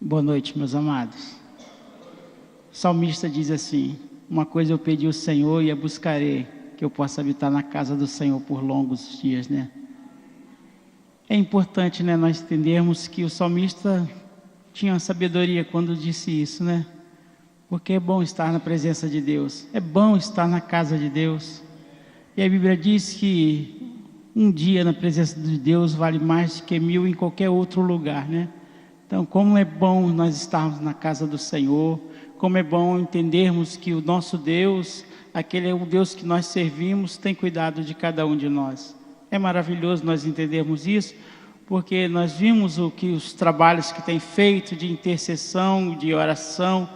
Boa noite, meus amados. O salmista diz assim: uma coisa eu pedi ao Senhor e a buscarei, que eu possa habitar na casa do Senhor por longos dias, né? É importante, né, nós entendermos que o salmista tinha uma sabedoria quando disse isso, né? Porque é bom estar na presença de Deus, é bom estar na casa de Deus. E a Bíblia diz que um dia na presença de Deus vale mais do que 1000 em qualquer outro lugar, né? Então, como é bom nós estarmos na casa do Senhor, como é bom entendermos que o nosso Deus, aquele é o Deus que nós servimos, tem cuidado de cada um de nós. É maravilhoso nós entendermos isso, porque nós vimos os trabalhos que tem feito de intercessão, de oração.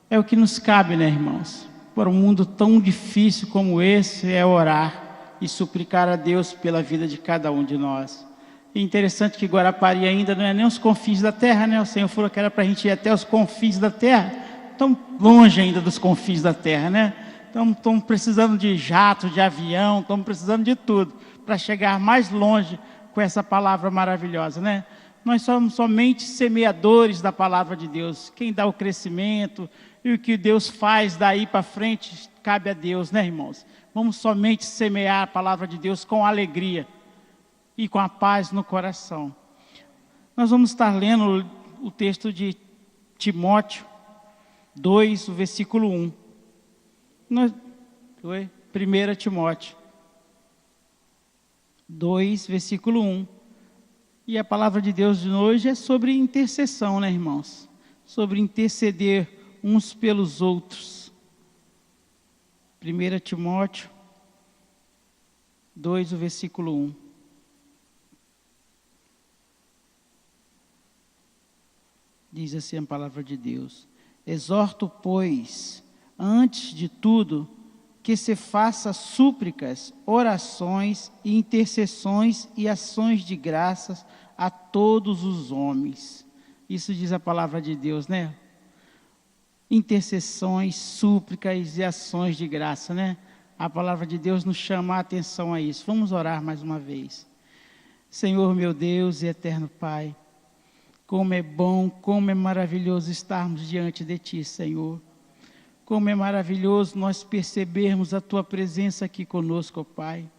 É o que nos cabe, né, irmãos? Para um mundo tão difícil como esse, é orar e suplicar a Deus pela vida de cada um de nós. É interessante que Guarapari ainda não é nem os confins da terra, né? O Senhor falou que era para a gente ir até os confins da terra. Estamos longe ainda dos confins da terra, né? Estamos precisando de jato, de avião, estamos precisando de tudo para chegar mais longe com essa palavra maravilhosa, né? Nós somos somente semeadores da palavra de Deus. Quem dá o crescimento e o que Deus faz daí para frente cabe a Deus, né, irmãos? Vamos somente semear a palavra de Deus com alegria e com a paz no coração. Nós vamos estar lendo o texto de Timóteo 2, o versículo 1. 1 Timóteo 2, versículo 1. E a palavra de Deus de hoje é sobre intercessão, né, irmãos? Sobre interceder uns pelos outros. 1 Timóteo 2, o versículo 1. Diz assim a palavra de Deus: exorto, pois, antes de tudo, que se faça súplicas, orações e intercessões e ações de graças a todos os homens. Isso diz a palavra de Deus, né? Intercessões, súplicas e ações de graça, né? A palavra de Deus nos chama a atenção a isso. Vamos orar mais uma vez. Senhor, meu Deus e eterno Pai, como é bom, como é maravilhoso estarmos diante de Ti, Senhor. Como é maravilhoso nós percebermos a Tua presença aqui conosco, ó Pai.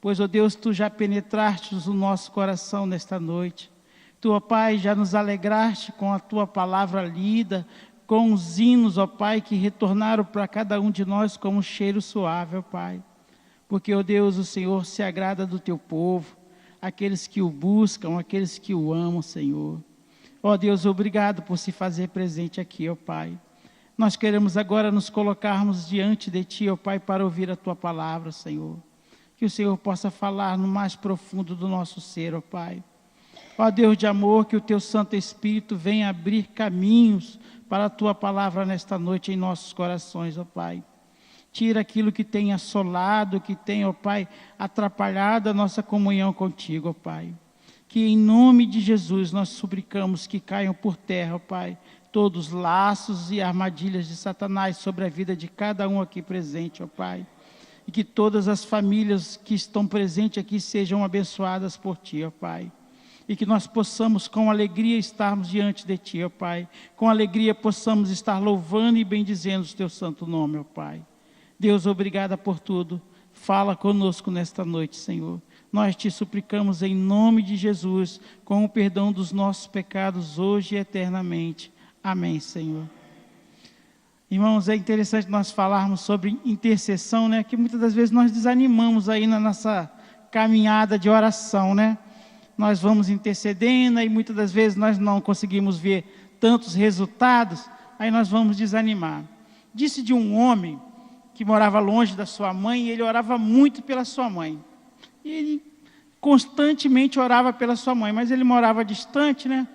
Pois, ó Deus, Tu já penetraste o nosso coração nesta noite. Tu, ó Pai, já nos alegraste com a Tua palavra lida, com os hinos, ó Pai, que retornaram para cada um de nós como um cheiro suave, ó Pai. Porque, ó Deus, o Senhor se agrada do Teu povo, aqueles que o buscam, aqueles que o amam, Senhor. Ó Deus, obrigado por se fazer presente aqui, ó Pai. Nós queremos agora nos colocarmos diante de Ti, ó Pai, para ouvir a Tua palavra, Senhor. Que o Senhor possa falar no mais profundo do nosso ser, ó Pai. Ó Deus de amor, que o Teu Santo Espírito venha abrir caminhos para a Tua palavra nesta noite em nossos corações, ó Pai. Tira aquilo que tem assolado, que tem, ó Pai, atrapalhado a nossa comunhão contigo, ó Pai. Que em nome de Jesus nós suplicamos que caiam por terra, ó Pai, todos os laços e armadilhas de Satanás sobre a vida de cada um aqui presente, ó Pai. E que todas as famílias que estão presentes aqui sejam abençoadas por Ti, ó Pai. E que nós possamos com alegria estarmos diante de Ti, ó Pai. Com alegria possamos estar louvando e bendizendo o Teu santo nome, ó Pai. Deus, obrigada por tudo. Fala conosco nesta noite, Senhor. Nós Te suplicamos em nome de Jesus, com o perdão dos nossos pecados hoje e eternamente. Amém, Senhor. Irmãos, é interessante nós falarmos sobre intercessão, né? Que muitas das vezes nós desanimamos aí na nossa caminhada de oração, né? Nós vamos intercedendo e muitas das vezes nós não conseguimos ver tantos resultados, aí nós vamos desanimar. Disse de um homem que morava longe da sua mãe e ele orava muito pela sua mãe. E ele constantemente orava pela sua mãe, mas ele morava distante, né?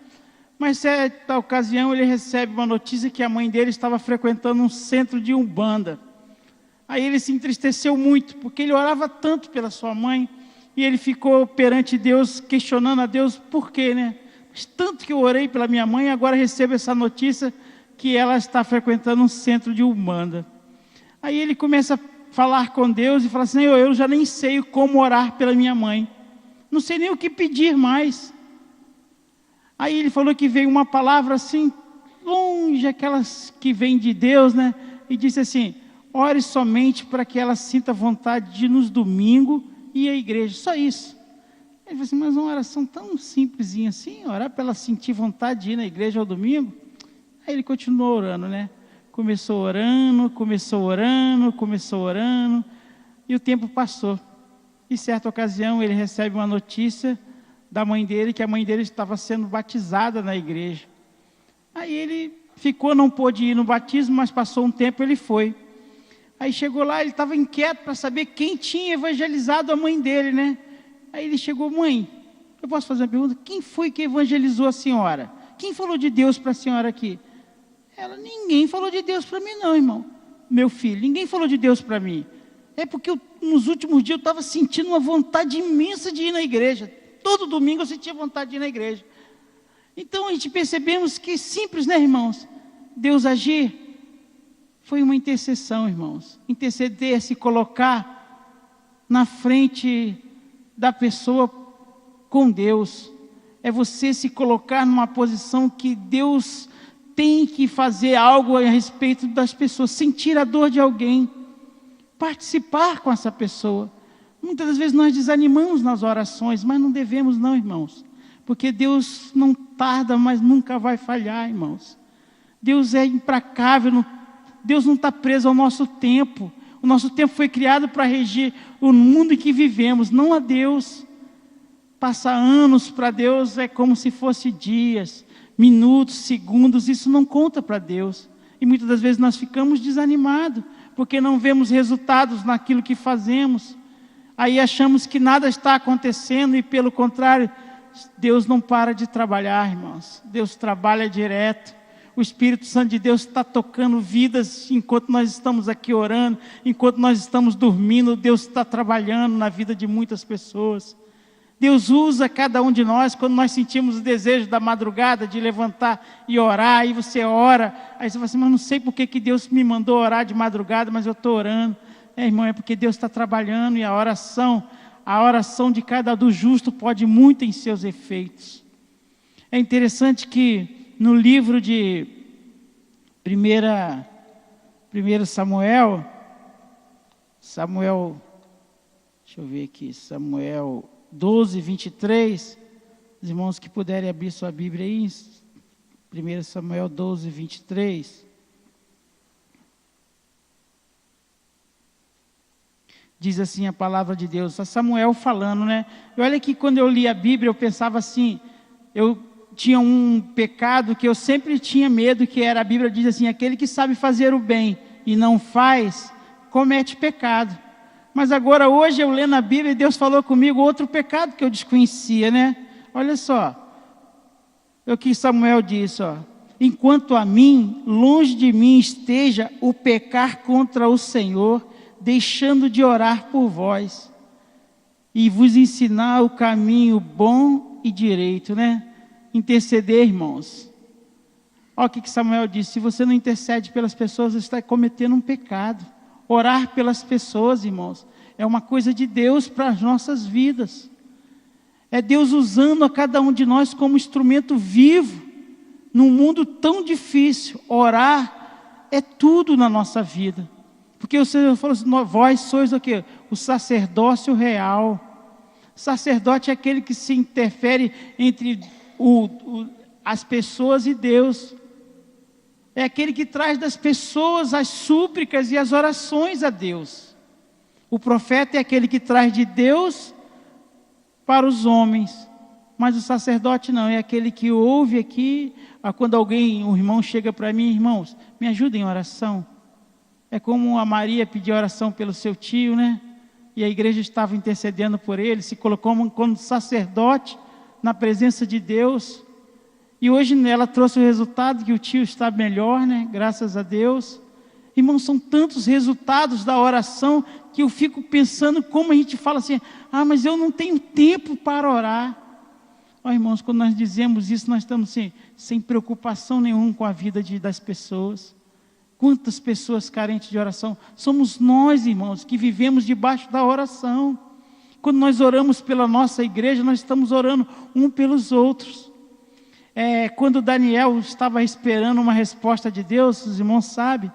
Mas certa ocasião ele recebe uma notícia que a mãe dele estava frequentando um centro de umbanda. Aí ele se entristeceu muito, porque ele orava tanto pela sua mãe, e ele ficou perante Deus, questionando a Deus, por quê, né? Mas tanto que eu orei pela minha mãe, agora recebo essa notícia que ela está frequentando um centro de umbanda. Aí ele começa a falar com Deus e fala assim: eu já nem sei como orar pela minha mãe. Não sei nem o que pedir mais. Aí ele falou que veio uma palavra assim, longe, aquelas que vêm de Deus, né? E disse assim: ore somente para que ela sinta vontade de ir nos domingos ir à igreja, só isso. Ele falou assim: mas uma oração tão simplesinha assim, orar para ela sentir vontade de ir na igreja ao domingo? Aí ele continuou orando, né? Começou orando, e o tempo passou. E certa ocasião ele recebe uma notícia da mãe dele, que a mãe dele estava sendo batizada na igreja. Aí ele ficou, não pôde ir no batismo, mas passou um tempo, ele foi. Aí chegou lá, ele estava inquieto para saber quem tinha evangelizado a mãe dele, né? Aí ele chegou: mãe, eu posso fazer uma pergunta? Quem foi que evangelizou a senhora? Quem falou de Deus para a senhora aqui? Ela: ninguém falou de Deus para mim não, irmão. Meu filho, ninguém falou de Deus para mim. É porque nos últimos dias eu estava sentindo uma vontade imensa de ir na igreja. Todo domingo eu sentia vontade de ir na igreja. Então a gente percebemos que simples, né, irmãos? Deus agir foi uma intercessão, irmãos. Interceder, se colocar na frente da pessoa com Deus. É você se colocar numa posição que Deus tem que fazer algo a respeito das pessoas, sentir a dor de alguém, participar com essa pessoa. Muitas das vezes nós desanimamos nas orações, mas não devemos não, irmãos, porque Deus não tarda, mas nunca vai falhar, irmãos. Deus é implacável, Deus não está preso ao nosso tempo. O nosso tempo foi criado para regir o mundo em que vivemos, não a Deus. Passar anos para Deus é como se fosse dias, minutos, segundos, isso não conta para Deus. E muitas das vezes nós ficamos desanimados, porque não vemos resultados naquilo que fazemos. Aí achamos que nada está acontecendo e, pelo contrário, Deus não para de trabalhar, irmãos. Deus trabalha direto. O Espírito Santo de Deus está tocando vidas enquanto nós estamos aqui orando, enquanto nós estamos dormindo. Deus está trabalhando na vida de muitas pessoas. Deus usa cada um de nós quando nós sentimos o desejo da madrugada de levantar e orar. Aí você ora, aí você fala assim: mas não sei por que Deus me mandou orar de madrugada, mas eu estou orando. Irmão, é porque Deus está trabalhando, e a oração de cada do justo pode muito em seus efeitos. É interessante que no livro de 1 Samuel, deixa eu ver aqui, Samuel 12, 23, os irmãos que puderem abrir sua Bíblia aí, 1 Samuel 12, 23. Diz assim a palavra de Deus, a Samuel falando, né? E olha que quando eu li a Bíblia, eu pensava assim, eu tinha um pecado que eu sempre tinha medo, que era, a Bíblia diz assim: aquele que sabe fazer o bem e não faz, comete pecado. Mas agora, hoje, eu lendo a Bíblia, e Deus falou comigo outro pecado que eu desconhecia, né? Olha só, o que Samuel disse, ó: enquanto a mim, longe de mim esteja o pecar contra o Senhor, deixando de orar por vós, e vos ensinar o caminho bom e direito, né? Interceder, irmãos. Olha o que Samuel disse: se você não intercede pelas pessoas, você está cometendo um pecado. Orar pelas pessoas, irmãos, é uma coisa de Deus para as nossas vidas. É Deus usando a cada um de nós como instrumento vivo, num mundo tão difícil. Orar é tudo na nossa vida. Porque o Senhor falou assim: vós sois o quê? O sacerdócio real. Sacerdote é aquele que se interfere entre as pessoas e Deus. É aquele que traz das pessoas as súplicas e as orações a Deus. O profeta é aquele que traz de Deus para os homens. Mas o sacerdote não, é aquele que ouve aqui. Quando um irmão chega para mim: irmãos, me ajudem em oração. É como a Maria pediu oração pelo seu tio, né? E a igreja estava intercedendo por ele, se colocou como sacerdote na presença de Deus. E hoje ela trouxe o resultado que o tio está melhor, né? Graças a Deus. Irmãos, são tantos resultados da oração que eu fico pensando como a gente fala assim: mas eu não tenho tempo para orar. Irmãos, quando nós dizemos isso, nós estamos sem preocupação nenhuma com a vida das pessoas. Quantas pessoas carentes de oração? Somos nós, irmãos, que vivemos debaixo da oração. Quando nós oramos pela nossa igreja, nós estamos orando um pelos outros. Quando Daniel estava esperando uma resposta de Deus, os irmãos sabem,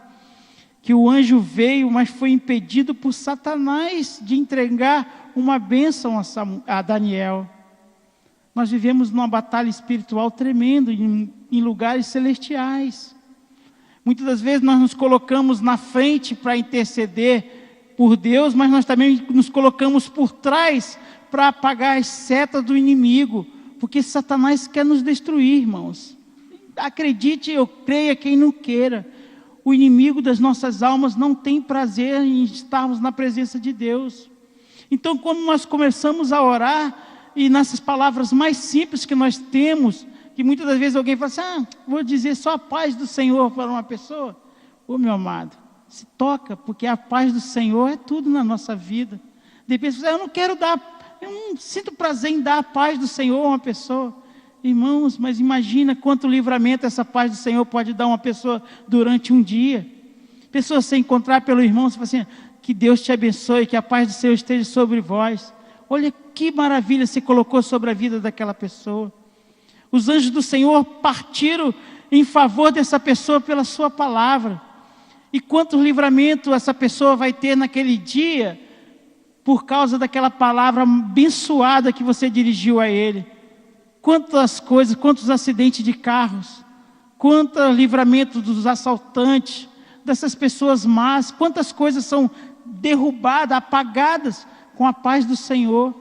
que o anjo veio, mas foi impedido por Satanás de entregar uma bênção a Daniel. Nós vivemos numa batalha espiritual tremenda, em lugares celestiais. Muitas das vezes nós nos colocamos na frente para interceder por Deus, mas nós também nos colocamos por trás para apagar as setas do inimigo, porque Satanás quer nos destruir, irmãos. Acredite, eu creia, quem não queira. O inimigo das nossas almas não tem prazer em estarmos na presença de Deus. Então, quando nós começamos a orar, e nessas palavras mais simples que nós temos, que muitas das vezes alguém fala assim, vou dizer só a paz do Senhor para uma pessoa. Meu amado, se toca, porque a paz do Senhor é tudo na nossa vida. De repente, eu não sinto prazer em dar a paz do Senhor a uma pessoa. Irmãos, mas imagina quanto livramento essa paz do Senhor pode dar a uma pessoa durante um dia. Pessoa se encontrar pelo irmão, você fala assim, que Deus te abençoe, que a paz do Senhor esteja sobre vós. Olha que maravilha se colocou sobre a vida daquela pessoa. Os anjos do Senhor partiram em favor dessa pessoa pela sua palavra. E quanto livramento essa pessoa vai ter naquele dia, por causa daquela palavra abençoada que você dirigiu a ele. Quantas coisas, quantos acidentes de carros, quanto livramento dos assaltantes, dessas pessoas más, quantas coisas são derrubadas, apagadas com a paz do Senhor.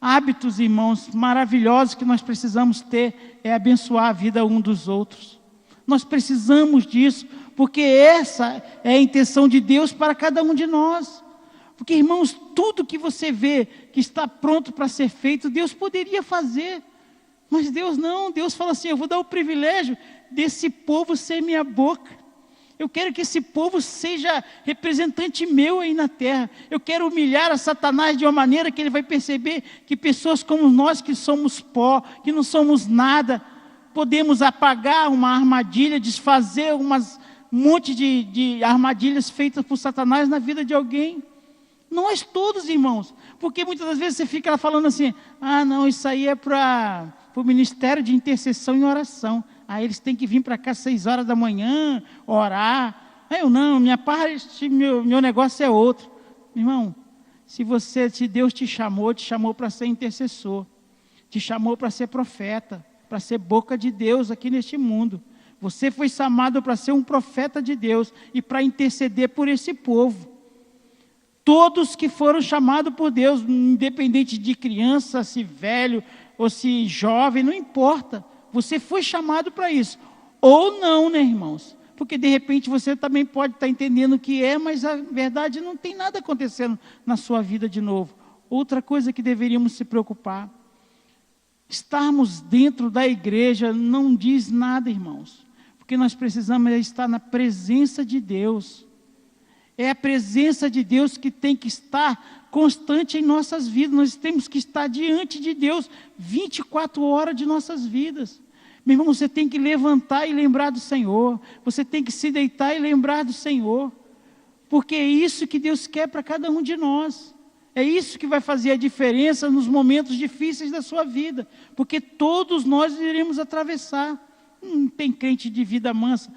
Hábitos, irmãos, maravilhosos que nós precisamos ter é abençoar a vida um dos outros. Nós precisamos disso, porque essa é a intenção de Deus para cada um de nós. Porque, irmãos, tudo que você vê que está pronto para ser feito, Deus poderia fazer. Mas Deus não, Deus fala assim, eu vou dar o privilégio desse povo ser minha boca. Eu quero que esse povo seja representante meu aí na terra. Eu quero humilhar a Satanás de uma maneira que ele vai perceber que pessoas como nós, que somos pó, que não somos nada, podemos apagar uma armadilha, desfazer um monte de armadilhas feitas por Satanás na vida de alguém. Nós todos, irmãos, porque muitas das vezes você fica falando assim, não, isso aí é para o ministério de intercessão e oração. Eles têm que vir para cá às 6 horas da manhã, orar. Eu não, minha parte, meu negócio é outro. Irmão, se Deus te chamou para ser intercessor, te chamou para ser profeta, para ser boca de Deus aqui neste mundo. Você foi chamado para ser um profeta de Deus e para interceder por esse povo. Todos que foram chamados por Deus, independente de criança, se velho ou se jovem, não importa. Você foi chamado para isso. Ou não, né, irmãos? Porque de repente você também pode estar entendendo o que é, mas a verdade não tem nada acontecendo na sua vida de novo. Outra coisa que deveríamos se preocupar. Estarmos dentro da igreja não diz nada, irmãos. Porque nós precisamos estar na presença de Deus. É a presença de Deus que tem que estar constante em nossas vidas. Nós temos que estar diante de Deus 24 horas de nossas vidas. Meu irmão, você tem que levantar e lembrar do Senhor. Você tem que se deitar e lembrar do Senhor. Porque é isso que Deus quer para cada um de nós. É isso que vai fazer a diferença nos momentos difíceis da sua vida. Porque todos nós iremos atravessar. Não tem crente de vida mansa.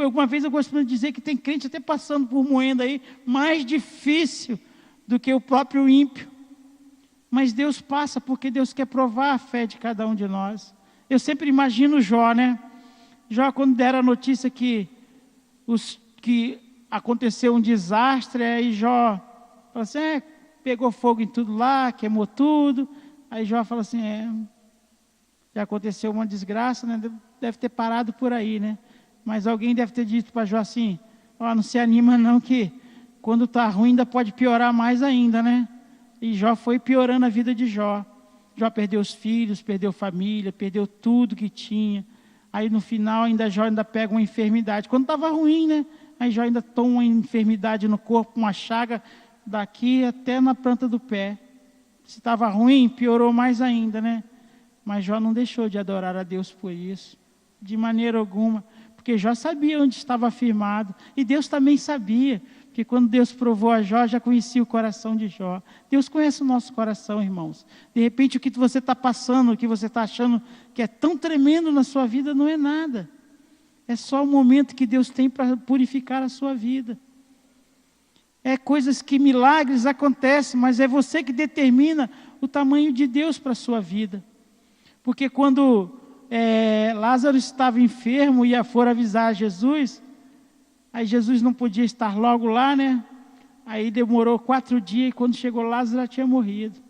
Alguma vez eu gosto de dizer que tem crente até passando por moenda aí, mais difícil do que o próprio ímpio. Mas Deus passa porque Deus quer provar a fé de cada um de nós. Eu sempre imagino Jó, né? Jó, quando deram a notícia que aconteceu um desastre, aí Jó falou assim, pegou fogo em tudo lá, queimou tudo. Aí Jó fala assim, já aconteceu uma desgraça, né? Deve ter parado por aí, né? Mas alguém deve ter dito para Jó assim, não se anima não, que quando está ruim ainda pode piorar mais ainda, né? E Jó foi piorando a vida de Jó. Jó perdeu os filhos, perdeu família, perdeu tudo que tinha. Aí no final Jó ainda pega uma enfermidade. Quando estava ruim, né? Aí Jó ainda toma uma enfermidade no corpo, uma chaga daqui até na planta do pé. Se estava ruim, piorou mais ainda, né? Mas Jó não deixou de adorar a Deus por isso. De maneira alguma. Porque Jó sabia onde estava firmado. E Deus também sabia. Porque quando Deus provou a Jó, já conhecia o coração de Jó. Deus conhece o nosso coração, irmãos. De repente, o que você está passando, o que você está achando que é tão tremendo na sua vida, não é nada. É só o momento que Deus tem para purificar a sua vida. É coisas que milagres acontecem, mas é você que determina o tamanho de Deus para a sua vida. Porque quando Lázaro estava enfermo e foram avisar Jesus, aí Jesus não podia estar logo lá, né? Aí demorou 4 dias e quando chegou Lázaro já tinha morrido.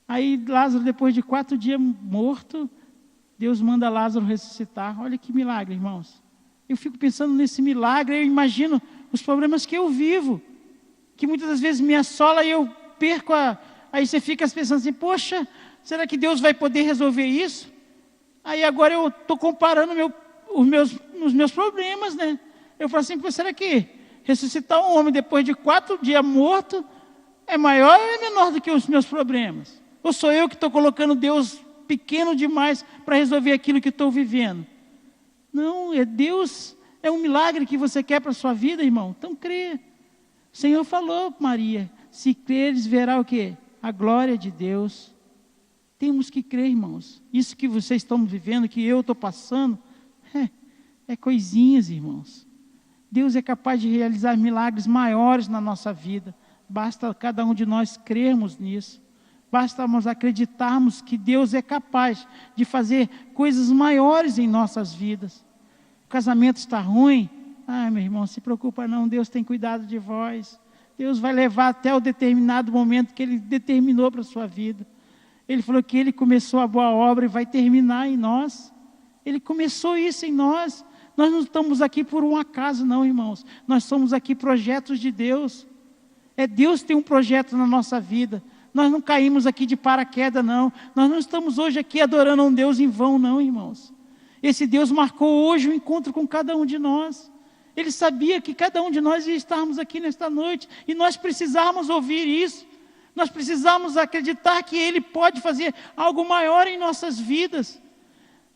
Aí Lázaro, depois de 4 dias morto, Deus manda Lázaro ressuscitar. Olha que milagre, irmãos. Eu fico pensando nesse milagre, eu imagino os problemas que eu vivo, que muitas das vezes me assola e eu perco Aí você fica pensando assim, poxa, será que Deus vai poder resolver isso? Aí agora eu estou comparando os meus problemas, né? Eu falo assim, será que ressuscitar um homem depois de 4 dias morto é maior ou é menor do que os meus problemas? Ou sou eu que estou colocando Deus pequeno demais para resolver aquilo que estou vivendo? Não, é Deus, é um milagre que você quer para a sua vida, irmão. Então crê. O Senhor falou, Maria, se creres verá o quê? A glória de Deus. Temos que crer, irmãos. Isso que vocês estão vivendo, que eu estou passando, é coisinhas, irmãos. Deus é capaz de realizar milagres maiores na nossa vida. Basta cada um de nós crermos nisso. Basta nós acreditarmos que Deus é capaz de fazer coisas maiores em nossas vidas. O casamento está ruim? Meu irmão, não se preocupa não, Deus tem cuidado de vós. Deus vai levar até o determinado momento que Ele determinou para a sua vida. Ele falou que Ele começou a boa obra e vai terminar em nós. Ele começou isso em nós. Nós não estamos aqui por um acaso não, irmãos. Nós somos aqui projetos de Deus. Deus tem um projeto na nossa vida. Nós não caímos aqui de paraquedas não. Nós não estamos hoje aqui adorando a um Deus em vão não, irmãos. Esse Deus marcou hoje um encontro com cada um de nós. Ele sabia que cada um de nós ia estarmos aqui nesta noite. E nós precisamos ouvir isso. Nós precisamos acreditar que Ele pode fazer algo maior em nossas vidas.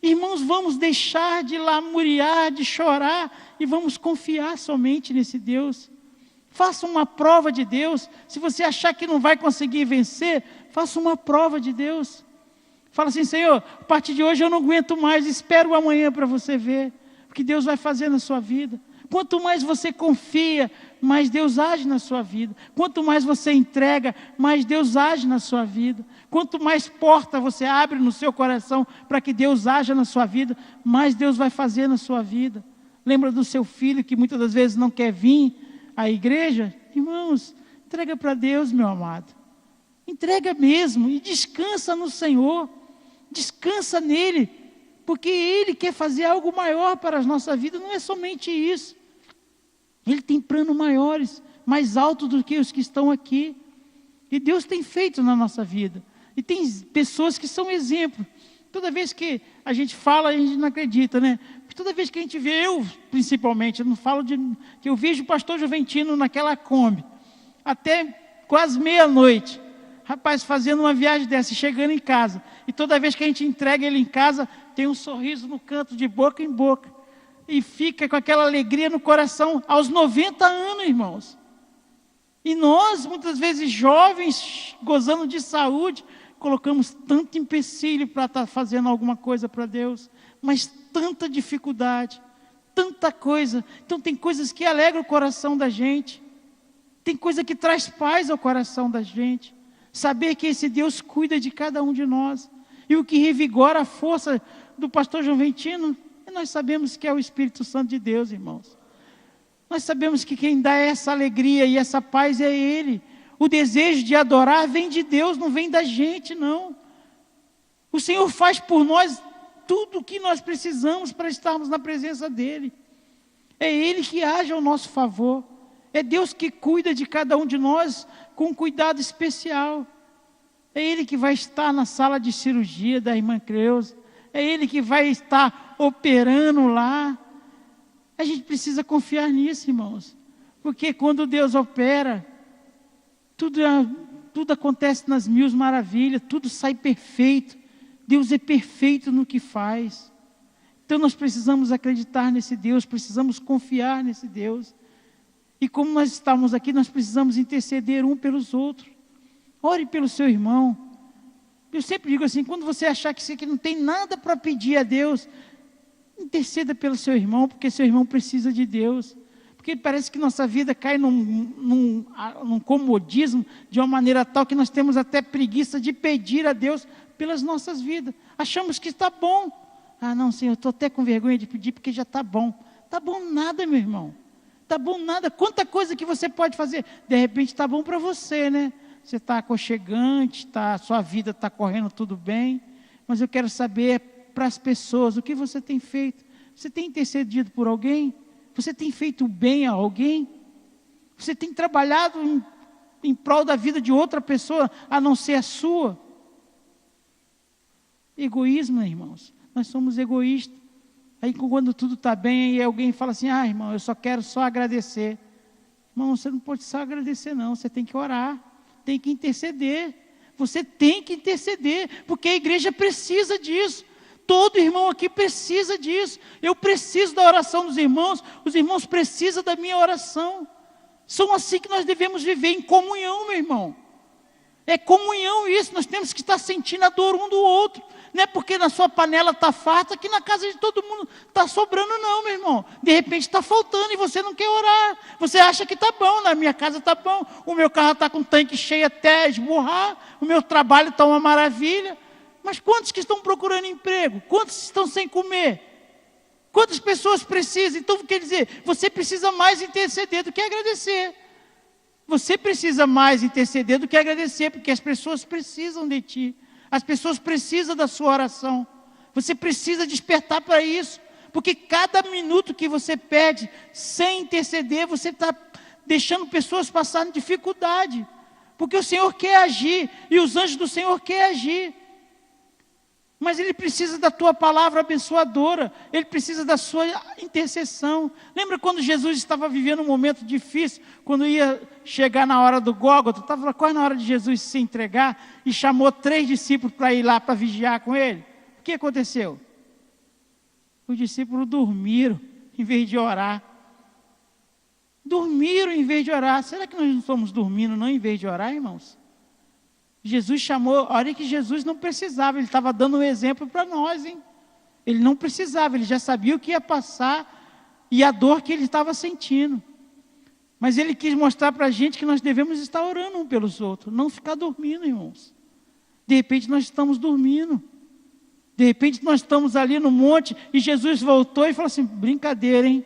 Irmãos, vamos deixar de lamuriar, de chorar e vamos confiar somente nesse Deus. Faça uma prova de Deus. Se você achar que não vai conseguir vencer, faça uma prova de Deus. Fala assim, Senhor, a partir de hoje eu não aguento mais, espero amanhã para você ver o que Deus vai fazer na sua vida. Quanto mais você confia, mais Deus age na sua vida. Quanto mais você entrega, mais Deus age na sua vida. Quanto mais porta você abre no seu coração para que Deus haja na sua vida, mais Deus vai fazer na sua vida. Lembra do seu filho que muitas das vezes não quer vir à igreja? Irmãos, entrega para Deus, meu amado. Entrega mesmo e descansa no Senhor. Descansa nele, porque Ele quer fazer algo maior para a nossa vida. Não é somente isso. Ele tem planos maiores, mais altos do que os que estão aqui. E Deus tem feito na nossa vida. E tem pessoas que são exemplo. Toda vez que a gente fala, a gente não acredita, né? Porque toda vez que a gente vê, eu principalmente, eu não falo que eu vejo o pastor Juventino naquela Kombi, até quase meia-noite. Rapaz, fazendo uma viagem dessa, chegando em casa. E toda vez que a gente entrega ele em casa, tem um sorriso no canto, de boca em boca. E fica com aquela alegria no coração, aos 90 anos, irmãos. E nós, muitas vezes jovens, gozando de saúde, colocamos tanto empecilho para estar fazendo alguma coisa para Deus, mas tanta dificuldade, tanta coisa. Então tem coisas que alegram o coração da gente, tem coisa que traz paz ao coração da gente. Saber que esse Deus cuida de cada um de nós. E o que revigora a força do pastor Juventino, nós sabemos que é o Espírito Santo de Deus, irmãos. Nós sabemos que quem dá essa alegria e essa paz é Ele. O desejo de adorar vem de Deus, não vem da gente, não. O Senhor faz por nós tudo o que nós precisamos para estarmos na presença dEle. É Ele que age ao nosso favor. É Deus que cuida de cada um de nós com um cuidado especial. É Ele que vai estar na sala de cirurgia da irmã Creuza. É Ele que vai estar operando lá. A gente precisa confiar nisso, irmãos. Porque quando Deus opera, tudo acontece nas 1000 maravilhas, tudo sai perfeito. Deus é perfeito no que faz. Então nós precisamos acreditar nesse Deus, precisamos confiar nesse Deus. E como nós estamos aqui, nós precisamos interceder um pelos outros. Ore pelo seu irmão. Eu sempre digo assim, quando você achar que você não tem nada para pedir a Deus, interceda pelo seu irmão, porque seu irmão precisa de Deus. Porque parece que nossa vida cai num comodismo de uma maneira tal que nós temos até preguiça de pedir a Deus pelas nossas vidas. Achamos que está bom. Ah, não, Senhor, eu estou até com vergonha de pedir porque já está bom. Está bom nada, meu irmão. Está bom nada. Quanta coisa que você pode fazer. De repente está bom para você, né? Você está aconchegante, sua vida está correndo tudo bem. Mas eu quero saber para as pessoas, o que você tem feito? Você tem intercedido por alguém? Você tem feito bem a alguém? Você tem trabalhado em prol da vida de outra pessoa, a não ser a sua? Egoísmo, irmãos. Nós somos egoístas. Aí quando tudo está bem, aí alguém fala assim, irmão, eu só quero agradecer. Irmão, você não pode só agradecer não, você tem que orar, tem que interceder. Você tem que interceder, porque a igreja precisa disso. Todo irmão aqui precisa disso. Eu preciso da oração dos irmãos, os irmãos precisam da minha oração. São assim que nós devemos viver, em comunhão, meu irmão. É comunhão isso, nós temos que estar sentindo a dor um do outro. Não é porque na sua panela está farta que na casa de todo mundo está sobrando não, meu irmão. De repente está faltando e você não quer orar. Você acha que está bom, na minha casa está bom, o meu carro está com o tanque cheio até esburrar, o meu trabalho está uma maravilha. Mas quantos que estão procurando emprego? Quantos estão sem comer? Quantas pessoas precisam? Então quer dizer, você precisa mais interceder do que agradecer. Você precisa mais interceder do que agradecer, porque as pessoas precisam de ti. As pessoas precisam da sua oração. Você precisa despertar para isso. Porque cada minuto que você perde sem interceder, você está deixando pessoas passarem dificuldade. Porque o Senhor quer agir e os anjos do Senhor querem agir. Mas Ele precisa da tua palavra abençoadora. Ele precisa da sua intercessão. Lembra quando Jesus estava vivendo um momento difícil? Quando ia chegar na hora do Gólgota, estava quase na hora de Jesus se entregar, e chamou 3 discípulos para ir lá para vigiar com Ele. O que aconteceu? Os discípulos dormiram em vez de orar. Dormiram em vez de orar. Será que nós não estamos dormindo não em vez de orar, irmãos? Jesus chamou, olha que Jesus não precisava, Ele estava dando um exemplo para nós, hein? Ele não precisava, Ele já sabia o que ia passar e a dor que Ele estava sentindo. Mas Ele quis mostrar para a gente que nós devemos estar orando um pelos outros, não ficar dormindo, irmãos. De repente nós estamos dormindo, de repente nós estamos ali no monte e Jesus voltou e falou assim, brincadeira, hein?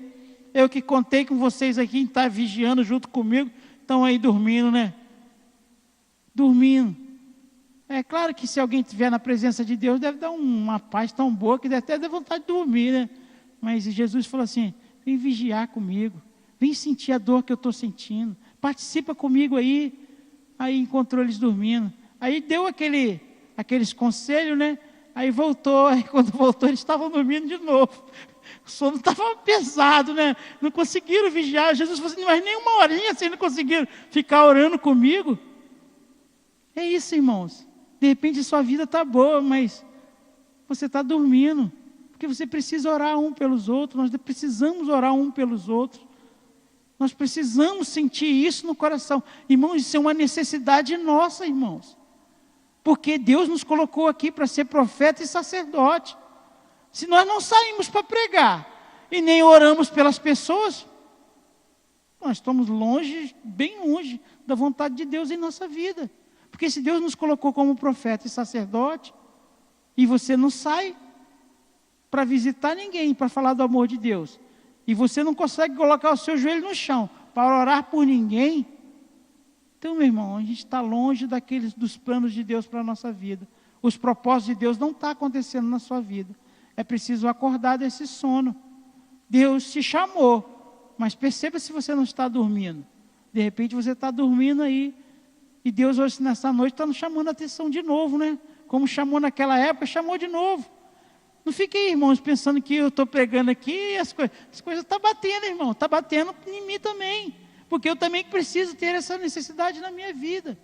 Eu que contei com vocês aqui, estar vigiando junto comigo, estão aí dormindo, né? Dormindo. É claro que se alguém estiver na presença de Deus, deve dar uma paz tão boa que deve até dar vontade de dormir, né? Mas Jesus falou assim, vem vigiar comigo, vem sentir a dor que eu estou sentindo, participa comigo aí. Aí encontrou eles dormindo. Aí deu aqueles conselhos, né? Aí voltou, aí quando voltou eles estavam dormindo de novo. O sono estava pesado, né? Não conseguiram vigiar. Jesus falou assim, mas nem uma horinha vocês não conseguiram ficar orando comigo. É isso, irmãos. De repente sua vida está boa, mas você está dormindo. Porque você precisa orar um pelos outros. Nós precisamos orar um pelos outros. Nós precisamos sentir isso no coração. Irmãos, isso é uma necessidade nossa, irmãos. Porque Deus nos colocou aqui para ser profeta e sacerdote. Se nós não saímos para pregar e nem oramos pelas pessoas, nós estamos longe, bem longe da vontade de Deus em nossa vida. Porque se Deus nos colocou como profeta e sacerdote, e você não sai para visitar ninguém, para falar do amor de Deus, e você não consegue colocar o seu joelho no chão para orar por ninguém, então, meu irmão, a gente está longe dos planos de Deus para a nossa vida. Os propósitos de Deus não estão acontecendo na sua vida. É preciso acordar desse sono. Deus te chamou, mas perceba se você não está dormindo. De repente você está dormindo aí, e Deus hoje, nessa noite, está nos chamando a atenção de novo, né? Como chamou naquela época, chamou de novo. Não fiquem, irmãos, pensando que eu estou pregando aqui e as coisas estão batendo, irmão. Está batendo em mim também. Porque eu também preciso ter essa necessidade na minha vida.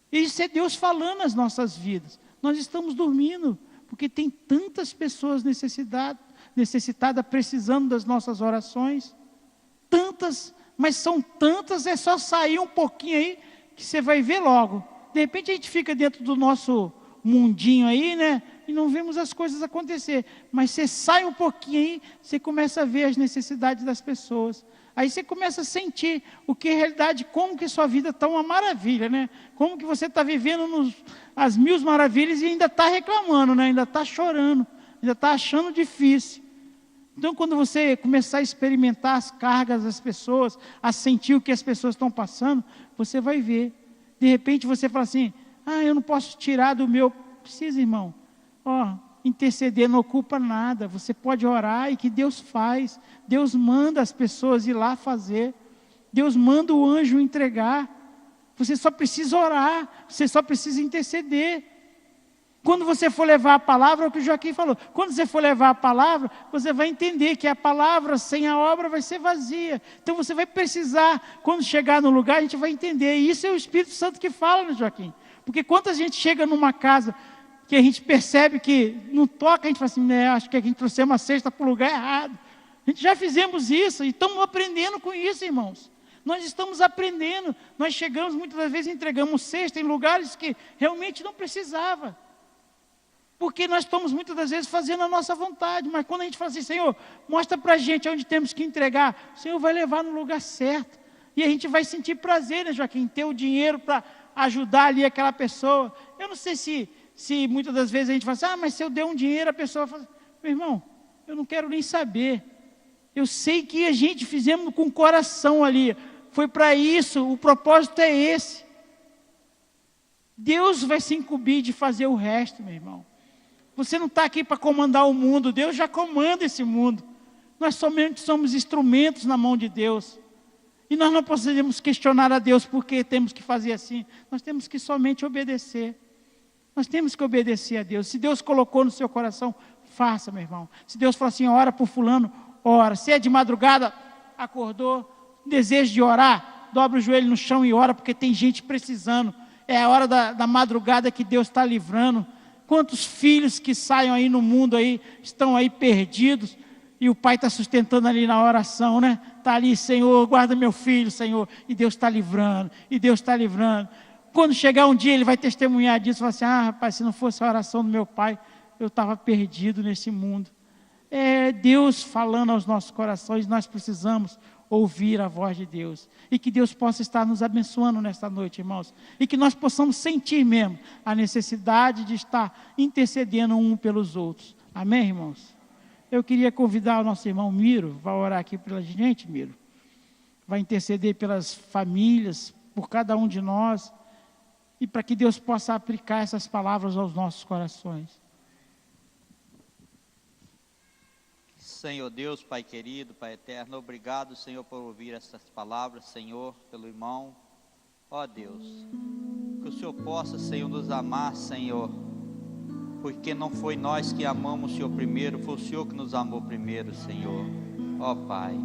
E isso é Deus falando nas nossas vidas. Nós estamos dormindo, porque tem tantas pessoas necessitadas, precisando das nossas orações. Tantas, mas são tantas, é só sair um pouquinho aí, que você vai ver logo. De repente a gente fica dentro do nosso mundinho aí, né? E não vemos as coisas acontecer. Mas você sai um pouquinho aí, você começa a ver as necessidades das pessoas. Aí você começa a sentir o que é realidade, como que sua vida está uma maravilha, né? Como que você está vivendo as 1000 maravilhas e ainda está reclamando, né? Ainda está chorando, ainda está achando difícil. Então, quando você começar a experimentar as cargas das pessoas, a sentir o que as pessoas estão passando, você vai ver. De repente você fala assim, eu não posso tirar do meu. Precisa, irmão. Interceder não ocupa nada. Você pode orar e que Deus faz. Deus manda as pessoas ir lá fazer. Deus manda o anjo entregar. Você só precisa orar. Você só precisa interceder. Quando você for levar a palavra, é o que o Joaquim falou. Quando você for levar a palavra, você vai entender que a palavra sem a obra vai ser vazia. Então você vai precisar, quando chegar no lugar, a gente vai entender. E isso é o Espírito Santo que fala, né, Joaquim? Porque quando a gente chega numa casa que a gente percebe que não toca, a gente fala assim, acho que a gente trouxe uma cesta para o lugar errado. A gente já fizemos isso e estamos aprendendo com isso, irmãos. Nós estamos aprendendo. Nós chegamos, muitas das vezes, entregamos cesta em lugares que realmente não precisava. Porque nós estamos muitas das vezes fazendo a nossa vontade, mas quando a gente fala assim, Senhor, mostra para a gente onde temos que entregar, o Senhor vai levar no lugar certo, e a gente vai sentir prazer, né, Joaquim, ter o dinheiro para ajudar ali aquela pessoa. Eu não sei se muitas das vezes a gente fala assim, mas se eu der um dinheiro, a pessoa fala, meu irmão, eu não quero nem saber, eu sei que a gente fizemos com o coração ali, foi para isso, o propósito é esse. Deus vai se incumbir de fazer o resto, meu irmão. Você não está aqui para comandar o mundo, Deus já comanda esse mundo. Nós somente somos instrumentos na mão de Deus. E nós não podemos questionar a Deus porque temos que fazer assim. Nós temos que somente obedecer. Nós temos que obedecer a Deus. Se Deus colocou no seu coração, faça, meu irmão. Se Deus falou assim, ora por fulano, ora. Se é de madrugada, acordou, desejo de orar, dobra o joelho no chão e ora, porque tem gente precisando. É a hora da madrugada que Deus está livrando. Quantos filhos que saiam aí no mundo aí, estão aí perdidos, e o pai está sustentando ali na oração, né? Está ali, Senhor, guarda meu filho, Senhor, e Deus está livrando, e Deus está livrando. Quando chegar um dia, ele vai testemunhar disso, falar assim, rapaz, se não fosse a oração do meu pai, eu estava perdido nesse mundo. É Deus falando aos nossos corações, nós precisamos ouvir a voz de Deus, e que Deus possa estar nos abençoando nesta noite, irmãos, e que nós possamos sentir mesmo a necessidade de estar intercedendo um pelos outros, amém, irmãos? Eu queria convidar o nosso irmão Miro, vai orar aqui pela gente, Miro, vai interceder pelas famílias, por cada um de nós, e para que Deus possa aplicar essas palavras aos nossos corações. Senhor Deus, Pai querido, Pai eterno, obrigado, Senhor, por ouvir essas palavras, Senhor, pelo irmão. Ó Deus, que o Senhor possa, Senhor, nos amar, Senhor, porque não foi nós que amamos o Senhor primeiro, foi o Senhor que nos amou primeiro, Senhor. Ó Pai,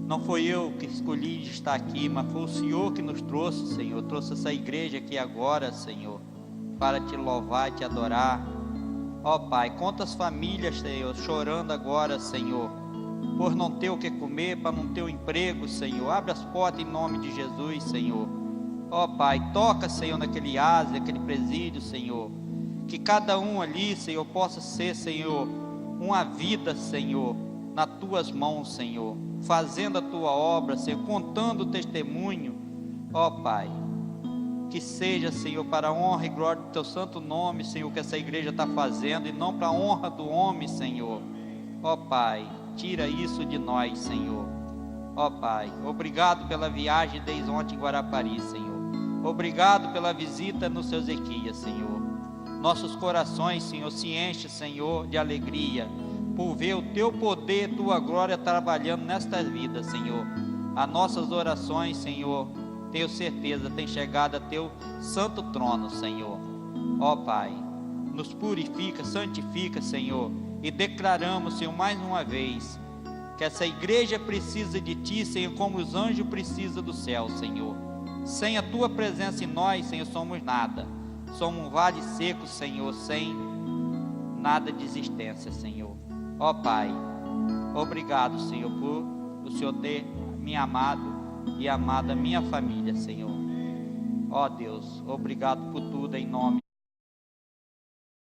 não foi eu que escolhi estar aqui, mas foi o Senhor que nos trouxe, Senhor, trouxe essa igreja aqui agora, Senhor, para te louvar e te adorar. Ó Pai, quantas famílias, Senhor, chorando agora, Senhor, por não ter o que comer, para não ter o emprego, Senhor. Abre as portas em nome de Jesus, Senhor. Ó Pai, toca, Senhor, naquele asa, naquele presídio, Senhor. Que cada um ali, Senhor, possa ser, Senhor, uma vida, Senhor, nas tuas mãos, Senhor, fazendo a tua obra, Senhor, contando o testemunho. Ó Pai, que seja, Senhor, para a honra e glória do teu santo nome, Senhor, que essa igreja está fazendo, e não para a honra do homem, Senhor. Ó Pai, tira isso de nós, Senhor. Ó Pai, obrigado pela viagem desde ontem em Guarapari, Senhor. Obrigado pela visita no seu Ezequias, Senhor. Nossos corações, Senhor, se enchem, Senhor, de alegria, por ver o teu poder, tua glória trabalhando nestas vidas, Senhor. As nossas orações, Senhor, tenho certeza, tem chegado a teu santo trono, Senhor. Ó Pai, nos purifica, santifica, Senhor, e declaramos, Senhor, mais uma vez, que essa igreja precisa de Ti, Senhor, como os anjos precisam do céu, Senhor. Sem a Tua presença em nós, Senhor, somos nada. Somos um vale seco, Senhor, sem nada de existência, Senhor. Ó Pai, obrigado, Senhor, por o Senhor ter me amado e amado a minha família, Senhor. Ó Deus, obrigado por tudo em nome